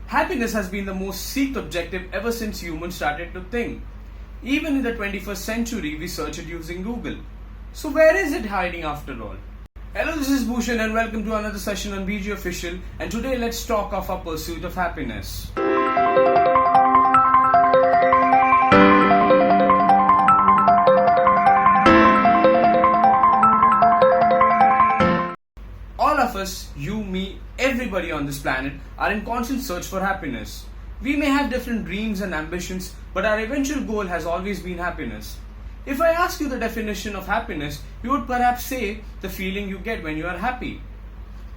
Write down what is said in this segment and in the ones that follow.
Happiness has been the most sought objective ever since humans started to think. Even in the 21st century, we search it using Google. So where is it hiding after all? Hello, this is Bhushan and welcome to another session on BG Official, and today let's talk of our pursuit of happiness. All of us, you, me, everybody on this planet are in constant search for happiness. We may have different dreams and ambitions, but our eventual goal has always been happiness. If I ask you the definition of happiness, you would perhaps say the feeling you get when you are happy.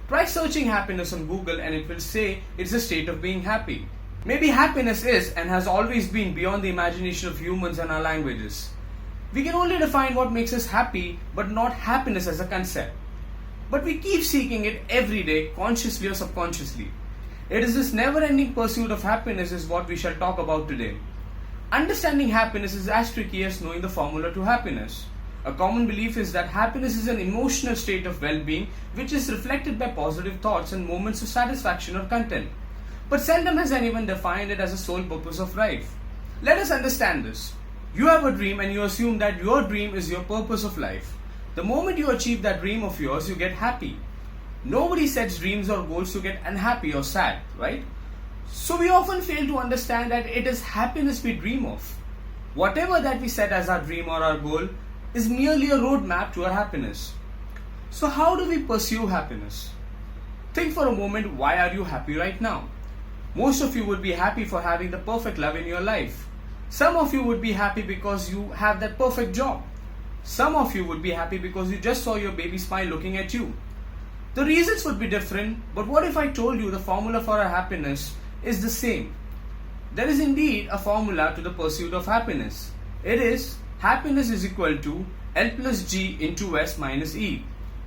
Try searching happiness on Google and it will say it's a state of being happy. Maybe happiness is and has always been beyond the imagination of humans and our languages. We can only define what makes us happy, but not happiness as a concept. But we keep seeking it every day, consciously or subconsciously. It is this never-ending pursuit of happiness is what we shall talk about today. Understanding happiness is as tricky as knowing the formula to happiness. A common belief is that happiness is an emotional state of well-being which is reflected by positive thoughts and moments of satisfaction or content. But seldom has anyone defined it as a sole purpose of life. Let us understand this. You have a dream and you assume that your dream is your purpose of life. The moment you achieve that dream of yours, you get happy. Nobody sets dreams or goals to get unhappy or sad, right? So we often fail to understand that it is happiness we dream of. Whatever that we set as our dream or our goal is merely a roadmap to our happiness. So how do we pursue happiness? Think for a moment, why are you happy right now? Most of you would be happy for having the perfect love in your life. Some of you would be happy because you have that perfect job. Some of you would be happy because you just saw your baby smile looking at you. The reasons would be different, but what if I told you the formula for our happiness is the same? There is indeed a formula to the pursuit of happiness. It is happiness is equal to L plus G into S minus E.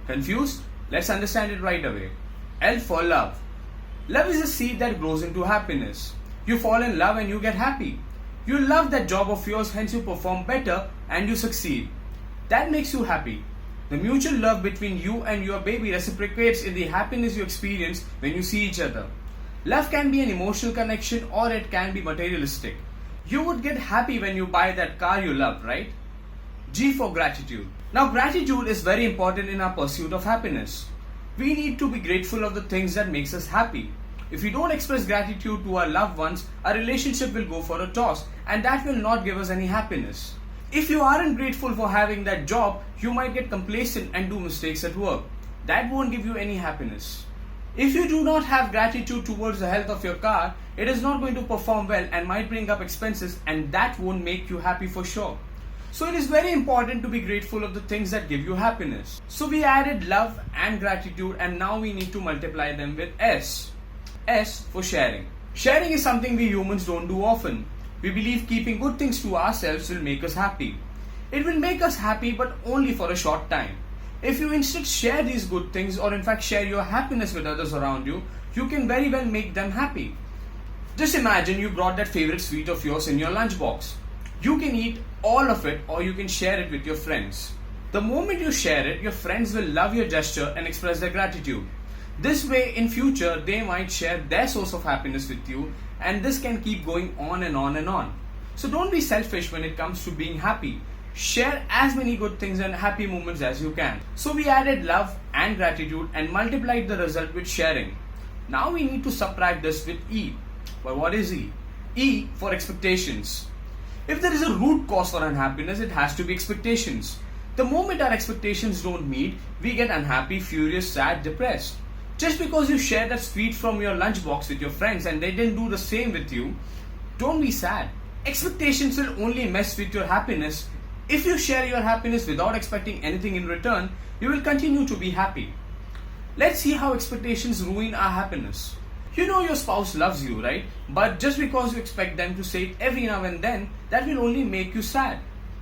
Confused? Let's understand it right away. L for love. Love is a seed that grows into happiness. You fall in love and you get happy. You love that job of yours, hence you perform better and you succeed. That makes you happy. The mutual love between you and your baby reciprocates in the happiness you experience when you see each other. Love can be an emotional connection or it can be materialistic. You would get happy when you buy that car you love, right? G for gratitude. Now gratitude is very important in our pursuit of happiness. We need to be grateful of the things that makes us happy. If we don't express gratitude to our loved ones, our relationship will go for a toss and that will not give us any happiness. If you aren't grateful for having that job, you might get complacent and do mistakes at work. That won't give you any happiness. If you do not have gratitude towards the health of your car, it is not going to perform well and might bring up expenses, and that won't make you happy for sure. So it is very important to be grateful of the things that give you happiness. So we added love and gratitude and now we need to multiply them with S. S for sharing. Sharing is something we humans don't do often. We believe keeping good things to ourselves will make us happy. It will make us happy but only for a short time. If you instead share these good things or in fact share your happiness with others around you, you can very well make them happy. Just imagine you brought that favorite sweet of yours in your lunchbox. You can eat all of it or you can share it with your friends. The moment you share it, your friends will love your gesture and express their gratitude. This way in future they might share their source of happiness with you and this can keep going on and on and on. So don't be selfish when it comes to being happy. Share as many good things and happy moments as you can. So we added love and gratitude and multiplied the result with sharing. Now we need to subtract this with E. But what is E? E for expectations. If there is a root cause for unhappiness, it has to be expectations. The moment our expectations don't meet, we get unhappy, furious, sad, depressed. Just because you share that sweet from your lunchbox with your friends and they didn't do the same with you, don't be sad. Expectations will only mess with your happiness. If you share your happiness without expecting anything in return, you will continue to be happy. Let's see how expectations ruin our happiness. You know your spouse loves you, right? But just because you expect them to say it every now and then, that will only make you sad.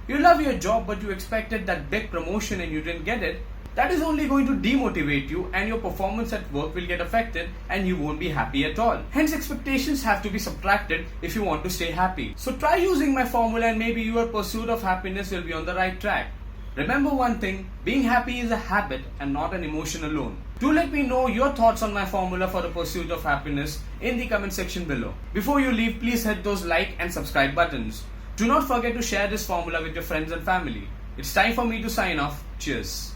You love your job but you expected that big promotion and you didn't get it. That is only going to demotivate you and your performance at work will get affected and you won't be happy at all. Hence expectations have to be subtracted if you want to stay happy. So try using my formula and maybe your pursuit of happiness will be on the right track. Remember one thing, being happy is a habit and not an emotion alone. Do let me know your thoughts on my formula for the pursuit of happiness in the comment section below. Before you leave, please hit those like and subscribe buttons. Do not forget to share this formula with your friends and family. It's time for me to sign off. Cheers.